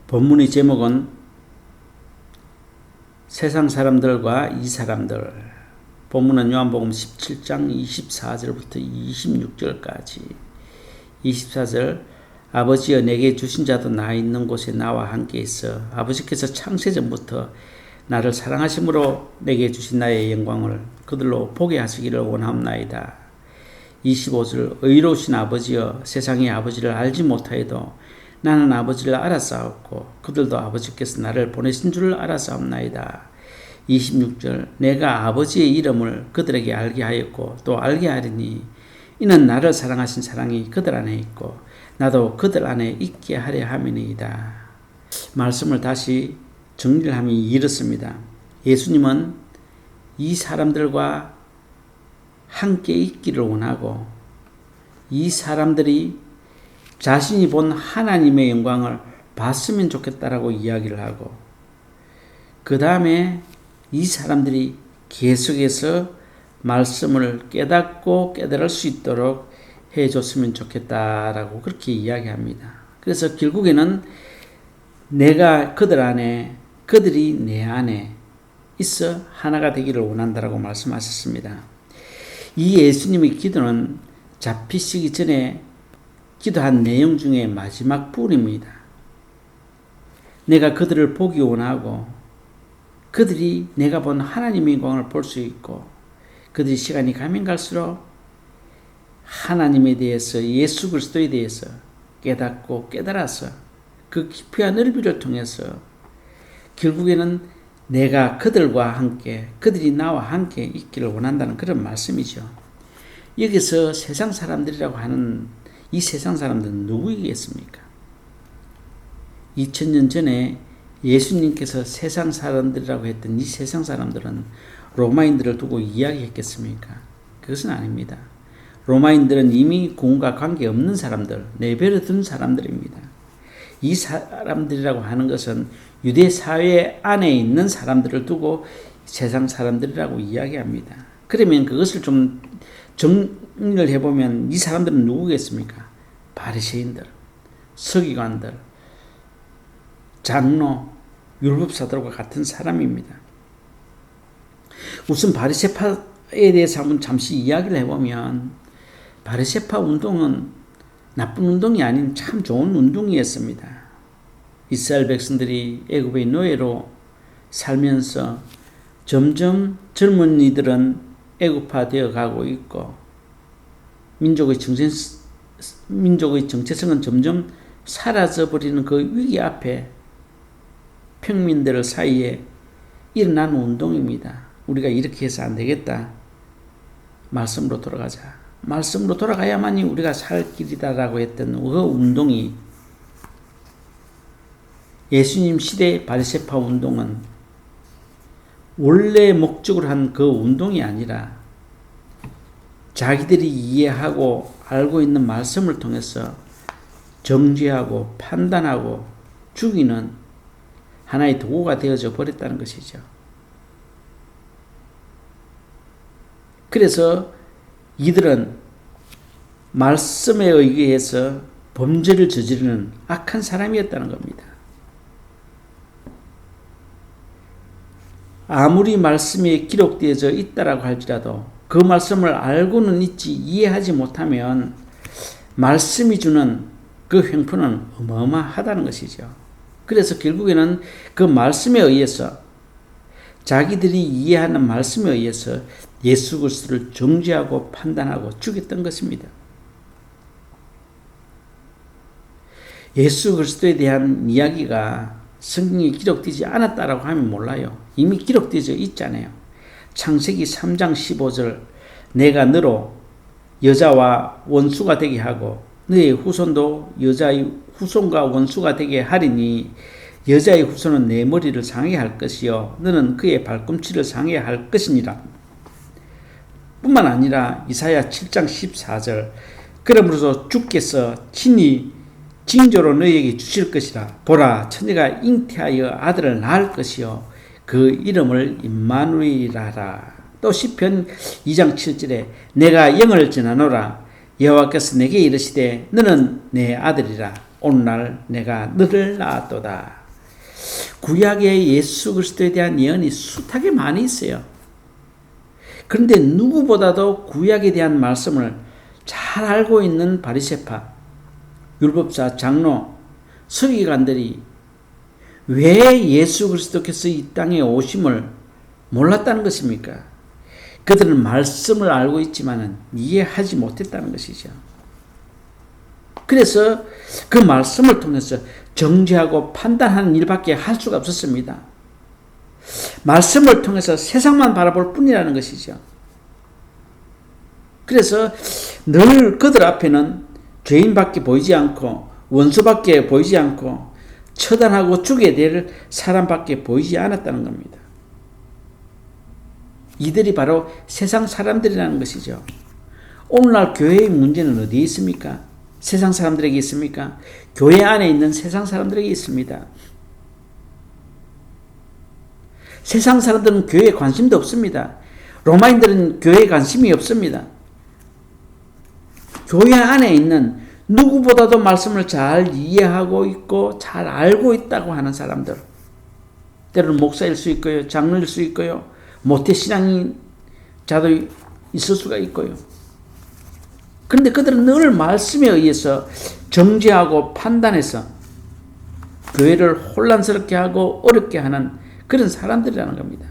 본문의 제목은 세상 사람들과 이 사람들. 본문은 요한복음 17장 24절부터 26절까지. 24절 아버지여 내게 주신 자도 나 있는 곳에 나와 함께 있어 아버지께서 창세전부터 나를 사랑하심으로 내게 주신 나의 영광을 그들로 보게 하시기를 원하옵나이다. 25절 의로우신 아버지여 세상이 아버지를 알지 못하여도 나는 아버지를 알았사옵고 그들도 아버지께서 나를 보내신 줄을 알았사옵나이다. 26절 내가 아버지의 이름을 그들에게 알게 하였고 또 알게 하리니 이는 나를 사랑하신 사랑이 그들 안에 있고 나도 그들 안에 있게 하려 함이니이다. 말씀을 다시 정리를 하면 이렇습니다. 예수님은 이 사람들과 함께 있기를 원하고 이 사람들이 자신이 본 하나님의 영광을 봤으면 좋겠다라고 이야기를 하고 그 다음에 이 사람들이 계속해서 말씀을 깨닫고 깨달을 수 있도록 해줬으면 좋겠다라고 그렇게 이야기합니다. 그래서 결국에는 내가 그들 안에 그들이 내 안에 있어 하나가 되기를 원한다라고 말씀하셨습니다. 이 예수님의 기도는 잡히시기 전에 기도한 내용 중에 마지막 부분입니다. 내가 그들을 보기 원하고 그들이 내가 본 하나님의 영광을 볼 수 있고 그들이 시간이 가면 갈수록 하나님에 대해서 예수 그리스도에 대해서 깨닫고 깨달아서 그 깊이와 넓이를 통해서 결국에는 내가 그들과 함께 그들이 나와 함께 있기를 원한다는 그런 말씀이죠. 여기서 세상 사람들이라고 하는 이 세상 사람들은 누구이겠습니까? 2000년 전에 예수님께서 세상 사람들이라고 했던 이 세상 사람들은 로마인들을 두고 이야기했겠습니까? 그것은 아닙니다. 로마인들은 이미 공과 관계없는 사람들, 내버려둔 사람들입니다. 이 사람들이라고 하는 것은 유대 사회 안에 있는 사람들을 두고 세상 사람들이라고 이야기합니다. 그러면 그것을 좀 정리를 해보면 이 사람들은 누구겠습니까? 바리새인들, 서기관들, 장로, 율법사들과 같은 사람입니다. 우선 바리새파에 대해서 한번 잠시 이야기를 해보면 바리새파 운동은 나쁜 운동이 아닌 참 좋은 운동이었습니다. 이스라엘 백성들이 애굽의 노예로 살면서 점점 젊은이들은 애굽화되어 가고 있고 민족의 정체성은 점점 사라져버리는 그 위기 앞에 평민들 사이에 일어난 운동입니다. 우리가 이렇게 해서 안 되겠다. 말씀으로 돌아가자. 말씀으로 돌아가야만이 우리가 살 길이다라고 했던 그 운동이 예수님 시대 바리새파 운동은 원래 목적으로 한 그 운동이 아니라 자기들이 이해하고 알고 있는 말씀을 통해서 정죄하고 판단하고 죽이는 하나의 도구가 되어져 버렸다는 것이죠. 그래서 이들은 말씀에 의해서 범죄를 저지르는 악한 사람이었다는 겁니다. 아무리 말씀에 기록되어져 있다라고 할지라도 그 말씀을 알고는 있지 이해하지 못하면 말씀이 주는 그 횡포는 어마어마하다는 것이죠. 그래서 결국에는 그 말씀에 의해서 자기들이 이해하는 말씀에 의해서 예수 그리스도를 정죄하고 판단하고 죽였던 것입니다. 예수 그리스도에 대한 이야기가 성경에 기록되지 않았다라고 하면 몰라요. 이미 기록되어 있잖아요. 창세기 3장 15절 내가 너로 여자와 원수가 되게 하고 너의 후손도 여자의 후손과 원수가 되게 하리니 여자의 후손은 내 머리를 상하게 할 것이요 너는 그의 발꿈치를 상하게 할 것이니라. 뿐만 아니라 이사야 7장 14절 그러므로서 주께서 친히 징조로 너희에게 주실 것이라. 보라 처녀가 잉태하여 아들을 낳을 것이요 그 이름을 임마누엘이라. 또 시편 2장 7절에 내가 영을 전하노라 여호와께서 내게 이르시되 너는 내 아들이라 오늘날 내가 너를 낳았도다. 구약에 예수 그리스도에 대한 예언이 숱하게 많이 있어요. 그런데 누구보다도 구약에 대한 말씀을 잘 알고 있는 바리새파, 율법사, 장로, 서기관들이 왜 예수 그리스도께서 이 땅에 오심을 몰랐다는 것입니까? 그들은 말씀을 알고 있지만 이해하지 못했다는 것이죠. 그래서 그 말씀을 통해서 정죄하고 판단하는 일밖에 할 수가 없었습니다. 말씀을 통해서 세상만 바라볼 뿐이라는 것이죠. 그래서 늘 그들 앞에는 죄인밖에 보이지 않고 원수밖에 보이지 않고 처단하고 죽여야 될 사람밖에 보이지 않았다는 겁니다. 이들이 바로 세상 사람들이라는 것이죠. 오늘날 교회의 문제는 어디에 있습니까? 세상 사람들에게 있습니까? 교회 안에 있는 세상 사람들에게 있습니다. 세상 사람들은 교회에 관심도 없습니다. 로마인들은 교회에 관심이 없습니다. 교회 안에 있는 누구보다도 말씀을 잘 이해하고 있고 잘 알고 있다고 하는 사람들, 때로는 목사일 수 있고요, 장로일 수 있고요, 모태신앙자도 있을 수가 있고요. 그런데 그들은 늘 말씀에 의해서 정죄하고 판단해서 교회를 혼란스럽게 하고 어렵게 하는 그런 사람들이라는 겁니다.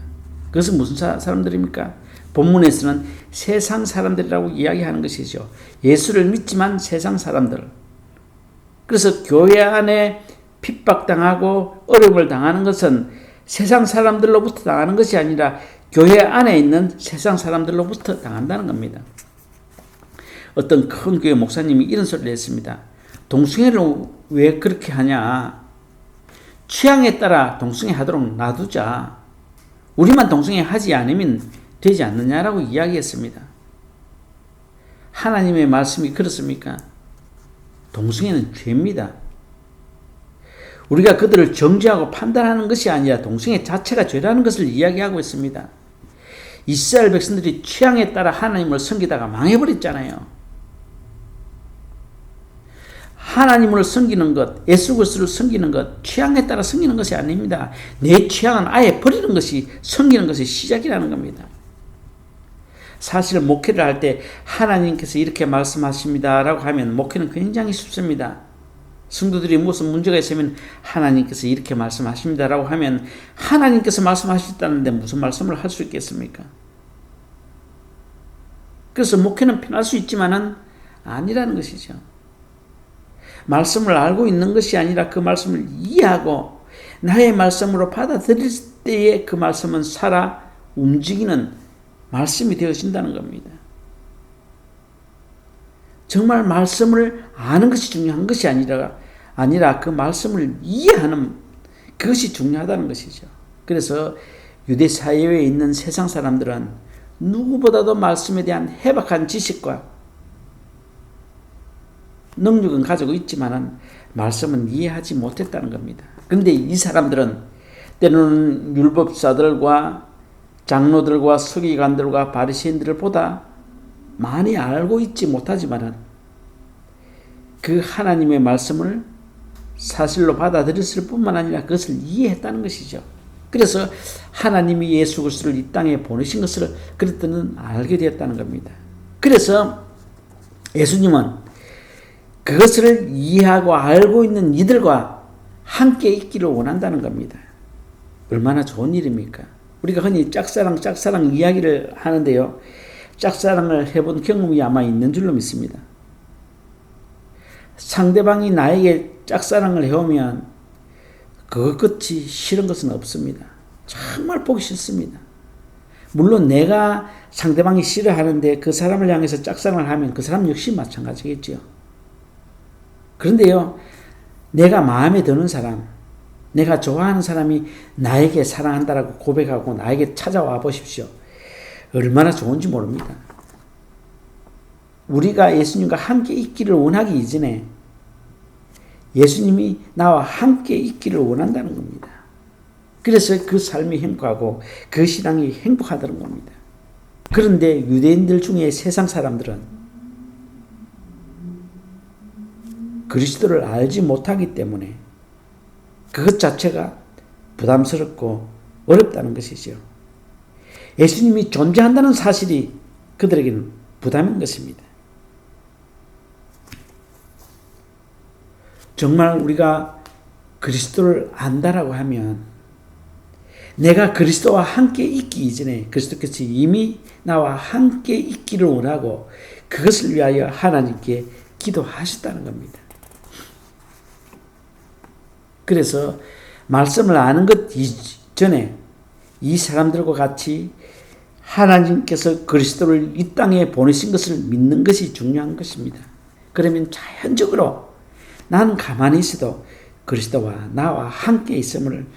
그것은 무슨 사람들입니까? 본문에서는 세상 사람들이라고 이야기하는 것이죠. 예수를 믿지만 세상 사람들. 그래서 교회 안에 핍박당하고 어려움을 당하는 것은 세상 사람들로부터 당하는 것이 아니라 교회 안에 있는 세상 사람들로부터 당한다는 겁니다. 어떤 큰 교회 목사님이 이런 소리를 했습니다. 동성애를 왜 그렇게 하냐? 취향에 따라 동성애 하도록 놔두자. 우리만 동성애 하지 않으면 되지 않느냐라고 이야기했습니다. 하나님의 말씀이 그렇습니까? 동성애는 죄입니다. 우리가 그들을 정죄하고 판단하는 것이 아니라 동성애 자체가 죄라는 것을 이야기하고 있습니다. 이스라엘 백성들이 취향에 따라 하나님을 섬기다가 망해버렸잖아요. 하나님을 섬기는 것, 예수 그리스도를 섬기는 것, 취향에 따라 섬기는 것이 아닙니다. 내 취향은 아예 버리는 것이 섬기는 것의 시작이라는 겁니다. 사실 목회를 할 때 하나님께서 이렇게 말씀하십니다라고 하면 목회는 굉장히 쉽습니다. 성도들이 무슨 문제가 있으면 하나님께서 이렇게 말씀하십니다라고 하면 하나님께서 말씀하셨다는데 무슨 말씀을 할 수 있겠습니까? 그래서 목회는 편할 수 있지만은 아니라는 것이죠. 말씀을 알고 있는 것이 아니라 그 말씀을 이해하고 나의 말씀으로 받아들일 때에 그 말씀은 살아 움직이는 말씀이 되어진다는 겁니다. 정말 말씀을 아는 것이 중요한 것이 아니라 그 말씀을 이해하는 그것이 중요하다는 것이죠. 그래서 유대 사회에 있는 세상 사람들은 누구보다도 말씀에 대한 해박한 지식과 능력은 가지고 있지만 말씀은 이해하지 못했다는 겁니다. 그런데 이 사람들은 때로는 율법사들과 장로들과 서기관들과 바리새인들을 보다 많이 알고 있지 못하지만 그 하나님의 말씀을 사실로 받아들였을 뿐만 아니라 그것을 이해했다는 것이죠. 그래서 하나님이 예수 그리스도를 이 땅에 보내신 것을 그랬더니 알게 되었다는 겁니다. 그래서 예수님은 그것을 이해하고 알고 있는 이들과 함께 있기를 원한다는 겁니다. 얼마나 좋은 일입니까? 우리가 흔히 짝사랑 이야기를 하는데요. 짝사랑을 해본 경험이 아마 있는 줄로 믿습니다. 상대방이 나에게 짝사랑을 해오면 그것같이 싫은 것은 없습니다. 정말 보기 싫습니다. 물론 내가 상대방이 싫어하는데 그 사람을 향해서 짝사랑을 하면 그 사람 역시 마찬가지겠죠. 그런데요, 내가 마음에 드는 사람, 내가 좋아하는 사람이 나에게 사랑한다라고 고백하고 나에게 찾아와 보십시오. 얼마나 좋은지 모릅니다. 우리가 예수님과 함께 있기를 원하기 이전에 예수님이 나와 함께 있기를 원한다는 겁니다. 그래서 그 삶이 행복하고 그 신앙이 행복하다는 겁니다. 그런데 유대인들 중에 세상 사람들은 그리스도를 알지 못하기 때문에 그것 자체가 부담스럽고 어렵다는 것이죠. 예수님이 존재한다는 사실이 그들에게는 부담인 것입니다. 정말 우리가 그리스도를 안다라고 하면 내가 그리스도와 함께 있기 이전에 그리스도께서 이미 나와 함께 있기를 원하고 그것을 위하여 하나님께 기도하셨다는 겁니다. 그래서 말씀을 아는 것 이전에 이 사람들과 같이 하나님께서 그리스도를 이 땅에 보내신 것을 믿는 것이 중요한 것입니다. 그러면 자연적으로 나는 가만히 있어도 그리스도와 나와 함께 있음을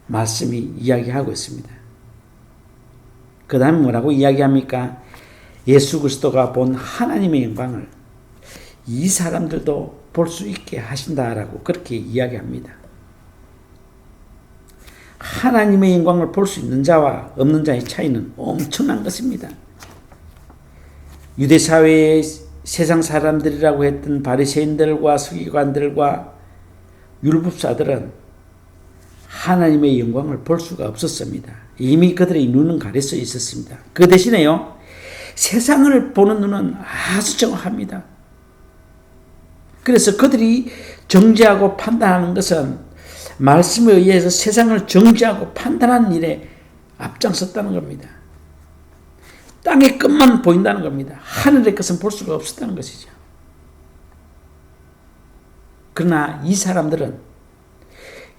말씀이 이야기하고 있습니다. 그 다음에 뭐라고 이야기합니까? 예수 그리스도가 본 하나님의 영광을 이 사람들도 볼 수 있게 하신다라고 그렇게 이야기합니다. 하나님의 영광을 볼 수 있는 자와 없는 자의 차이는 엄청난 것입니다. 유대사회의 세상 사람들이라고 했던 바리새인들과 서기관들과 율법사들은 하나님의 영광을 볼 수가 없었습니다. 이미 그들의 눈은 가려져 있었습니다. 그 대신에요, 세상을 보는 눈은 아주 정확합니다. 그래서 그들이 정죄하고 판단하는 것은 말씀에 의해서 세상을 정죄하고 판단하는 일에 앞장섰다는 겁니다. 땅의 끝만 보인다는 겁니다. 하늘의 것은 볼 수가 없었다는 것이죠. 그러나 이 사람들은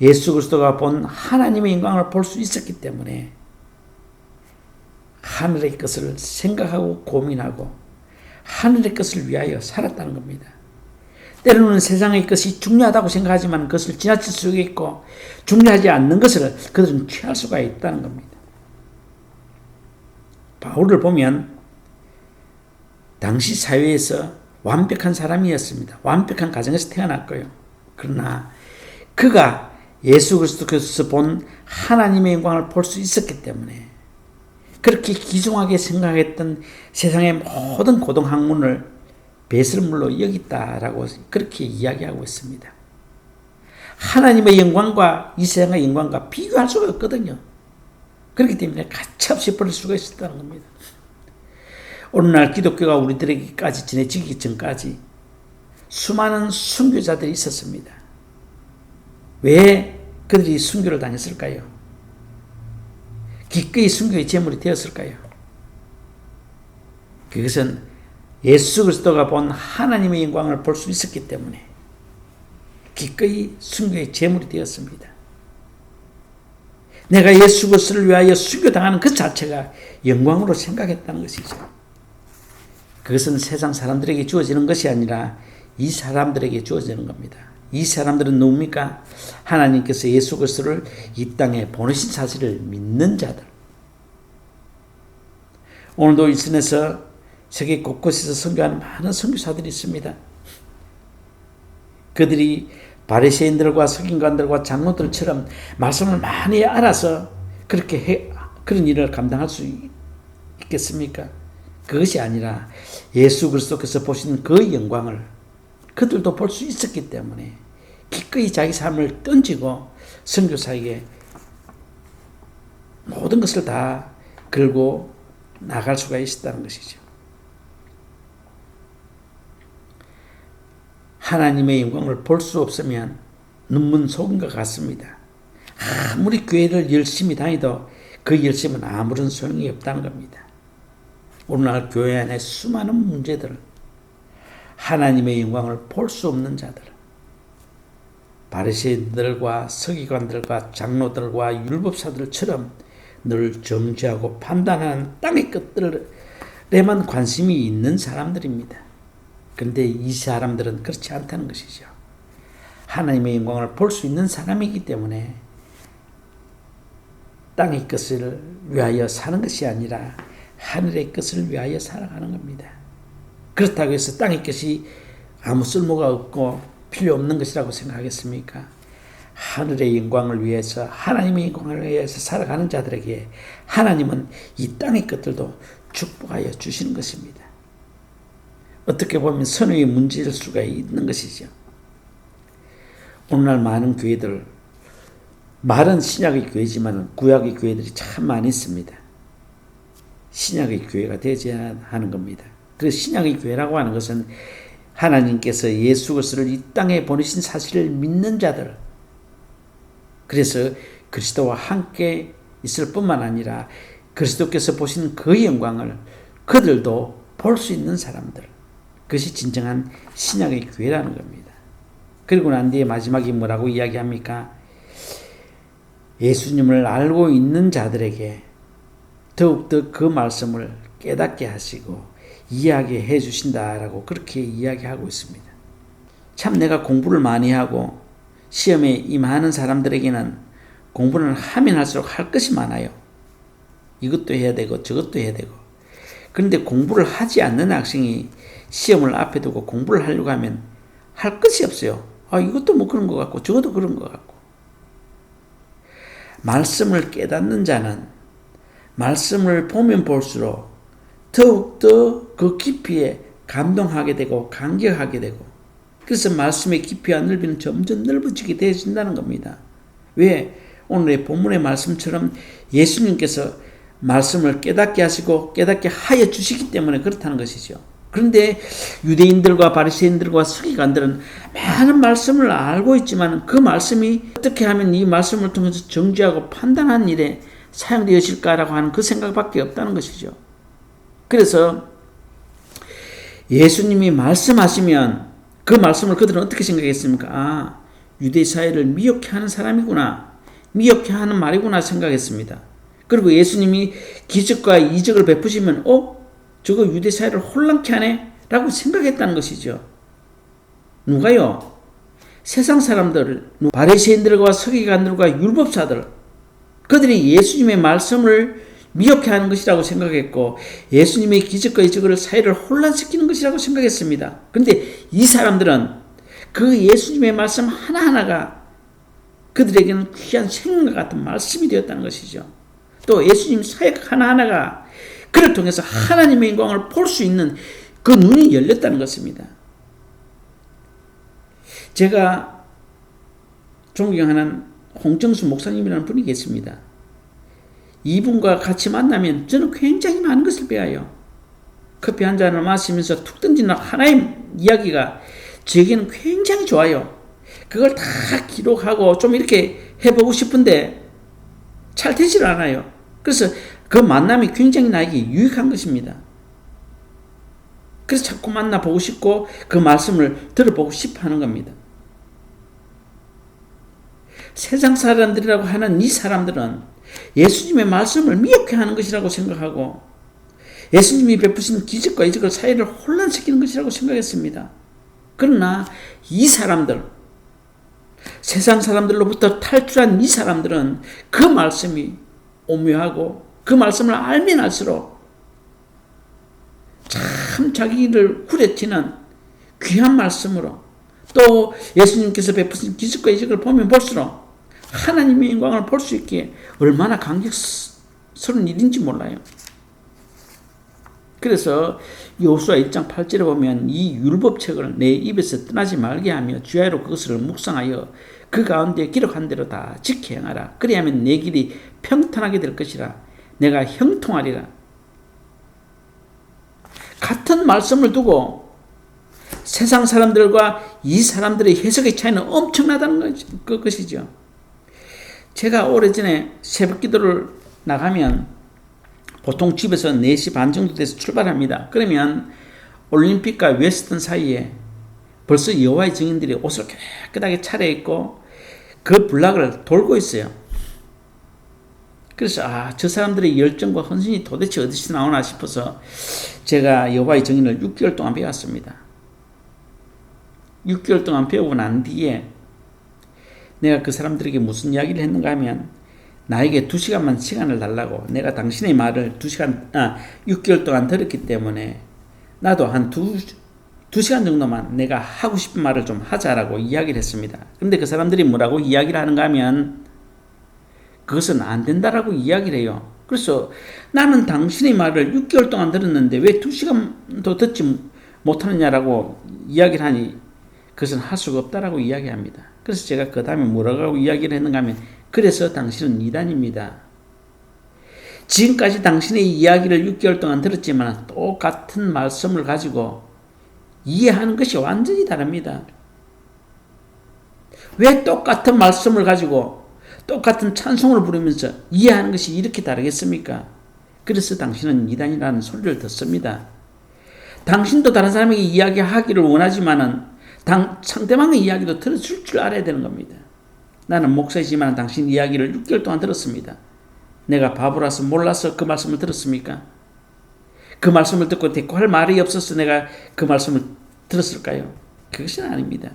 예수 그리스도가 본 하나님의 영광을 볼 수 있었기 때문에 하늘의 것을 생각하고 고민하고 하늘의 것을 위하여 살았다는 겁니다. 때로는 세상의 것이 중요하다고 생각하지만 그것을 지나칠 수 있고 중요하지 않는 것을 그들은 취할 수가 있다는 겁니다. 바울을 보면 당시 사회에서 완벽한 사람이었습니다. 완벽한 가정에서 태어났고요. 그러나 그가 예수 그리스도께서 본 하나님의 영광을 볼 수 있었기 때문에 그렇게 귀중하게 생각했던 세상의 모든 고등학문을 배설물로 여겼다라고 그렇게 이야기하고 있습니다. 하나님의 영광과 이 세상의 영광과 비교할 수가 없거든요. 그렇기 때문에 가차없이 버릴 수가 있었다는 겁니다. 오늘날 기독교가 우리들에게까지 전해지기 전까지 수많은 순교자들이 있었습니다. 왜 그들이 순교를 당했을까요? 기꺼이 순교의 제물이 되었을까요? 그것은 예수 그리스도가 본 하나님의 영광을 볼 수 있었기 때문에 기꺼이 순교의 제물이 되었습니다. 내가 예수 그리스도를 위하여 순교당하는 그 자체가 영광으로 생각했다는 것이죠. 그것은 세상 사람들에게 주어지는 것이 아니라 이 사람들에게 주어지는 겁니다. 이 사람들은 누굽니까? 하나님께서 예수 그리스도를 이 땅에 보내신 사실을 믿는 자들. 오늘도 인터넷에서 세계 곳곳에서 선교하는 많은 선교사들이 있습니다. 그들이 바리새인들과 서기관들과 장로들처럼 말씀을 많이 알아서 그런 일을 감당할 수 있겠습니까? 그것이 아니라 예수 그리스도께서 보시는 그 영광을 그들도 볼 수 있었기 때문에 기꺼이 자기 삶을 던지고 선교사에게 모든 것을 다 걸고 나갈 수가 있었다는 것이죠. 하나님의 영광을 볼 수 없으면 눈먼 속인 것 같습니다. 아무리 교회를 열심히 다니도 그 열심은 아무런 소용이 없다는 겁니다. 오늘날 교회 안에 수많은 문제들, 하나님의 영광을 볼 수 없는 자들, 바리새인들과 서기관들과 장로들과 율법사들처럼 늘 정죄하고 판단하는 땅의 것들에만 관심이 있는 사람들입니다. 그런데 이 사람들은 그렇지 않다는 것이죠. 하나님의 영광을 볼 수 있는 사람이기 때문에 땅의 것을 위하여 사는 것이 아니라 하늘의 것을 위하여 살아가는 겁니다. 그렇다고 해서 땅의 것이 아무 쓸모가 없고 필요 없는 것이라고 생각하겠습니까? 하늘의 영광을 위해서 하나님의 영광을 위해서 살아가는 자들에게 하나님은 이 땅의 것들도 축복하여 주시는 것입니다. 어떻게 보면 선의의 문제일 수가 있는 것이죠. 오늘날 많은 교회들, 말은 신약의 교회지만 구약의 교회들이 참 많이 있습니다. 신약의 교회가 되어야 하는 겁니다. 그래서 신약의 교회라고 하는 것은 하나님께서 예수 그리스도를 이 땅에 보내신 사실을 믿는 자들, 그래서 그리스도와 함께 있을 뿐만 아니라 그리스도께서 보신 그 영광을 그들도 볼 수 있는 사람들, 그것이 진정한 신약의 교회라는 겁니다. 그리고 난 뒤에 마지막에 뭐라고 이야기합니까? 예수님을 알고 있는 자들에게 더욱더 그 말씀을 깨닫게 하시고 이야기해 주신다라고 그렇게 이야기하고 있습니다. 참 내가 공부를 많이 하고 시험에 임하는 사람들에게는 공부를 하면 할수록 할 것이 많아요. 이것도 해야 되고 저것도 해야 되고. 그런데 공부를 하지 않는 학생이 시험을 앞에 두고 공부를 하려고 하면 할 것이 없어요. 이것도 뭐 그런 것 같고 저것도 그런 것 같고. 말씀을 깨닫는 자는 말씀을 보면 볼수록 더욱더 그 깊이에 감동하게 되고 감격하게 되고, 그래서 말씀의 깊이와 넓이는 점점 넓어지게 되어진다는 겁니다. 왜? 오늘의 본문의 말씀처럼 예수님께서 말씀을 깨닫게 하시고 깨닫게 하여 주시기 때문에 그렇다는 것이죠. 그런데 유대인들과 바리새인들과 서기관들은 많은 말씀을 알고 있지만 그 말씀이 어떻게 하면 이 말씀을 통해서 정죄하고 판단하는 일에 사용되어질까라고 하는 그 생각밖에 없다는 것이죠. 그래서 예수님이 말씀하시면 그 말씀을 그들은 어떻게 생각했습니까? 유대 사회를 미혹해 하는 사람이구나, 미혹해 하는 말이구나 생각했습니다. 그리고 예수님이 기적과 이적을 베푸시면 저거 유대 사회를 혼란케 하네? 라고 생각했다는 것이죠. 누가요? 세상 사람들, 바리새인들과 서기관들과 율법사들, 그들이 예수님의 말씀을 미혹해 하는 것이라고 생각했고 예수님의 기적과 이적을 사회를 혼란시키는 것이라고 생각했습니다. 그런데 이 사람들은 그 예수님의 말씀 하나하나가 그들에게는 귀한 생명과 같은 말씀이 되었다는 것이죠. 또 예수님 사역 하나하나가 그를 통해서 하나님의 영광을 볼 수 있는 그 눈이 열렸다는 것입니다. 제가 존경하는 홍정수 목사님이라는 분이 계십니다. 이분과 같이 만나면 저는 굉장히 많은 것을 배워요. 커피 한 잔을 마시면서 툭 던지는 하나의 이야기가 저에게는 굉장히 좋아요. 그걸 다 기록하고 좀 이렇게 해보고 싶은데 잘 되질 않아요. 그래서 그 만남이 굉장히 나에게 유익한 것입니다. 그래서 자꾸 만나보고 싶고 그 말씀을 들어보고 싶어 하는 겁니다. 세상 사람들이라고 하는 이 사람들은 예수님의 말씀을 미혹해 하는 것이라고 생각하고 예수님이 베푸신 기적과 이적을 사회를 혼란시키는 것이라고 생각했습니다. 그러나 이 사람들, 세상 사람들로부터 탈출한 이 사람들은 그 말씀이 오묘하고 그 말씀을 알면 알수록 참 자기를 후려치는 귀한 말씀으로, 또 예수님께서 베푸신 기적과 이적을 보면 볼수록 하나님의 영광을 볼 수 있기에 얼마나 감격스러운 일인지 몰라요. 그래서 여호수아 1장 8절에 보면 이 율법책을 내 입에서 떠나지 말게 하며 주야로 그것을 묵상하여 그 가운데 기록한 대로 다 지켜 행하라. 그리하면 내 길이 평탄하게 될 것이라. 내가 형통하리라. 같은 말씀을 두고 세상 사람들과 이 사람들의 해석의 차이는 엄청나다는 것이죠. 제가 오래전에 새벽 기도를 나가면 보통 집에서 4시 반 정도 돼서 출발합니다. 그러면 올림픽과 웨스턴 사이에 벌써 여호와의 증인들이 옷을 깨끗하게 차려입고 그 블락을 돌고 있어요. 그래서 저 사람들의 열정과 헌신이 도대체 어디서 나오나 싶어서 제가 여호와의 증인을 6개월 동안 배웠습니다. 6개월 동안 배우고 난 뒤에 내가 그 사람들에게 무슨 이야기를 했는가 하면 나에게 2시간만 시간을 달라고, 내가 당신의 말을 6개월 동안 들었기 때문에 나도 한 2시간 정도만 내가 하고 싶은 말을 좀 하자라고 이야기를 했습니다. 그런데 그 사람들이 뭐라고 이야기를 하는가 하면 그것은 안 된다라고 이야기를 해요. 그래서 나는 당신의 말을 6개월 동안 들었는데 왜 2시간도 듣지 못하느냐라고 이야기를 하니 그것은 할 수가 없다라고 이야기합니다. 그래서 제가 그 다음에 뭐라고 이야기를 했는가 하면 그래서 당신은 이단입니다. 지금까지 당신의 이야기를 6개월 동안 들었지만 똑같은 말씀을 가지고 이해하는 것이 완전히 다릅니다. 왜 똑같은 말씀을 가지고 똑같은 찬송을 부르면서 이해하는 것이 이렇게 다르겠습니까? 그래서 당신은 이단이라는 소리를 듣습니다. 당신도 다른 사람에게 이야기하기를 원하지만은 상대방의 이야기도 들어줄 줄 알아야 되는 겁니다. 나는 목사이지만 당신 이야기를 6개월 동안 들었습니다. 내가 바보라서 몰라서 그 말씀을 들었습니까? 그 말씀을 듣고 대꾸 할 말이 없어서 내가 그 말씀을 들었을까요? 그것은 아닙니다.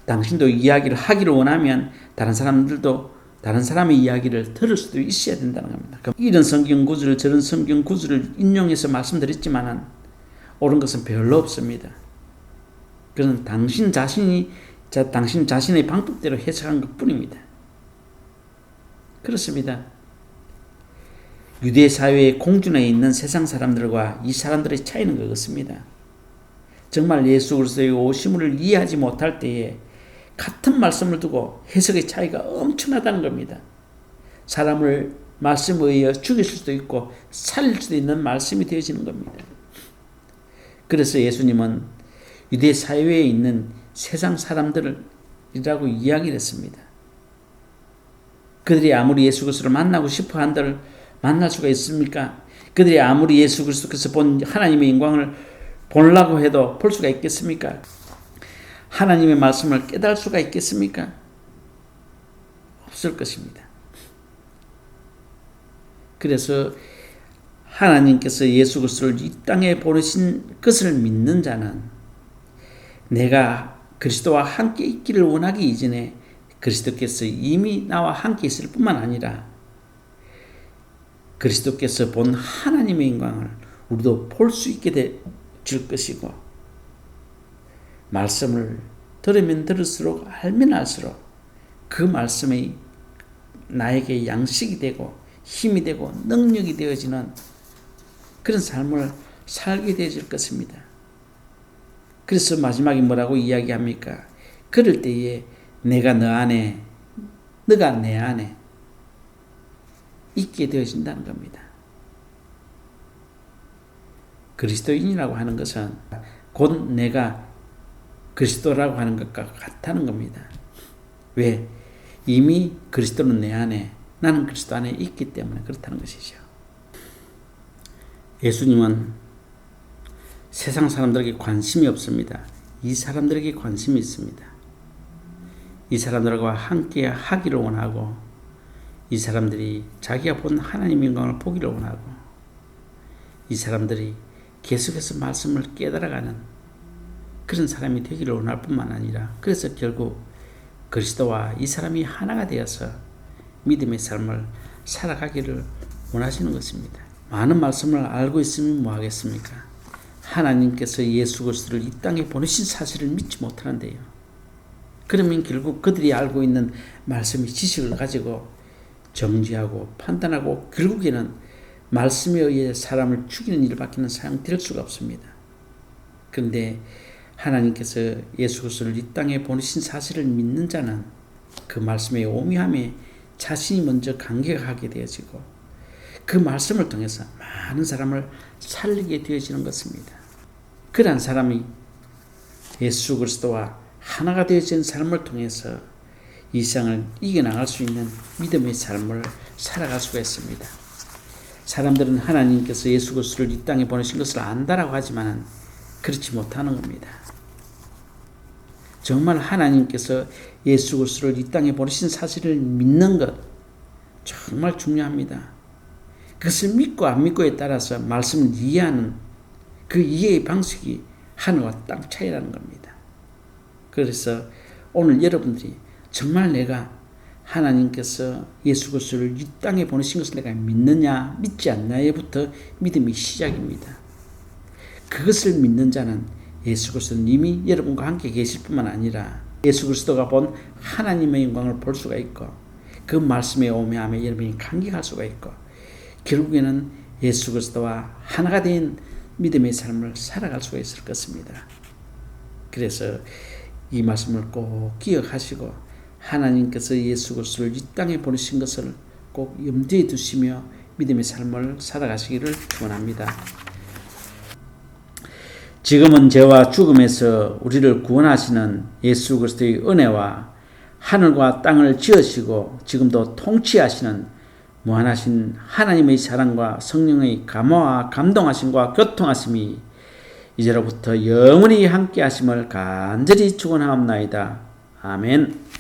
당신도 이야기를 하기를 원하면 다른 사람들도 다른 사람의 이야기를 들을 수도 있어야 된다는 겁니다. 이런 성경 구절을 저런 성경 구절을 인용해서 말씀드렸지만 옳은 것은 별로 없습니다. 그건 당신 자신의 방법대로 해석한 것뿐입니다. 그렇습니다. 유대 사회의 공준에 있는 세상 사람들과 이 사람들의 차이는 그렇습니다. 정말 예수 그리스도의 오심을 이해하지 못할 때에 같은 말씀을 두고 해석의 차이가 엄청나다는 겁니다. 사람을 말씀에 의해 죽일 수도 있고 살릴 수도 있는 말씀이 되어지는 겁니다. 그래서 예수님은 유대 사회에 있는 세상 사람들이라고 이야기를 했습니다. 그들이 아무리 예수 그리스도를 만나고 싶어 한들 만날 수가 있습니까? 그들이 아무리 예수 그리스도께서 본 하나님의 영광을 보려고 해도 볼 수가 있겠습니까? 하나님의 말씀을 깨달을 수가 있겠습니까? 없을 것입니다. 그래서 하나님께서 예수 그리스도를 이 땅에 보내신 것을 믿는 자는 내가 그리스도와 함께 있기를 원하기 이전에 그리스도께서 이미 나와 함께 있을 뿐만 아니라 그리스도께서 본 하나님의 영광을 우리도 볼 수 있게 줄 것이고 말씀을 들으면 들을수록 알면 알수록 그 말씀이 나에게 양식이 되고 힘이 되고 능력이 되어지는 그런 삶을 살게 되어질 것입니다. 그래서 마지막에 뭐라고 이야기합니까? 그럴 때에 내가 너 안에, 너가 내 안에 있게 되어진다는 겁니다. 그리스도인이라고 하는 것은 곧 내가 그리스도라고 하는 것과 같다는 겁니다. 왜? 이미 그리스도는 내 안에, 나는 그리스도 안에 있기 때문에 그렇다는 것이죠. 예수님은 세상 사람들에게 관심이 없습니다. 이 사람들에게 관심이 있습니다. 이 사람들과 함께 하기를 원하고 이 사람들이 자기가 본 하나님의 영광을 보기를 원하고 이 사람들이 계속해서 말씀을 깨달아가는 그런 사람이 되기를 원할 뿐만 아니라 그래서 결국 그리스도와 이 사람이 하나가 되어서 믿음의 삶을 살아가기를 원하시는 것입니다. 많은 말씀을 알고 있으면 뭐 하겠습니까? 하나님께서 예수 그리스도를 이 땅에 보내신 사실을 믿지 못하는데요. 그러면 결국 그들이 알고 있는 말씀의 지식을 가지고 정죄하고 판단하고 결국에는 말씀에 의해 사람을 죽이는 일밖에는 사용될 수가 없습니다. 그런데 하나님께서 예수 그리스도를 이 땅에 보내신 사실을 믿는 자는 그 말씀의 오묘함에 자신이 먼저 감격하게 되어지고 그 말씀을 통해서 많은 사람을 살리게 되어지는 것입니다. 그러한 사람이 예수 그리스도와 하나가 되어진 삶을 통해서 이 세상을 이겨나갈 수 있는 믿음의 삶을 살아갈 수가 있습니다. 사람들은 하나님께서 예수 그리스도를 이 땅에 보내신 것을 안다라고 하지만 그렇지 못하는 겁니다. 정말 하나님께서 예수 그리스도를 이 땅에 보내신 사실을 믿는 것 정말 중요합니다. 그것을 믿고 안 믿고에 따라서 말씀을 이해하는 그 이해의 방식이 하늘과 땅 차이라는 겁니다. 그래서 오늘 여러분들이 정말 내가 하나님께서 예수 그리스도를 이 땅에 보내신 것을 내가 믿느냐 믿지 않냐에부터 믿음이 시작입니다. 그것을 믿는 자는 예수 그리스도는 이미 여러분과 함께 계실 뿐만 아니라 예수 그리스도가 본 하나님의 영광을 볼 수가 있고 그 말씀의 오묘함에 여러분이 감격할 수가 있고 결국에는 예수 그리스도와 하나가 된 믿음의 삶을 살아갈 수가 있을 것입니다. 그래서 이 말씀을 꼭 기억하시고 하나님께서 예수 그리스도를 이 땅에 보내신 것을 꼭 염두에 두시며 믿음의 삶을 살아가시기를 축원합니다. 지금은 죄와 죽음에서 우리를 구원하시는 예수 그리스도의 은혜와 하늘과 땅을 지으시고 지금도 통치하시는 무한하신 하나님의 사랑과 성령의 감화와 감동하심과 교통하심이 이제로부터 영원히 함께 하심을 간절히 축원하옵나이다. 아멘.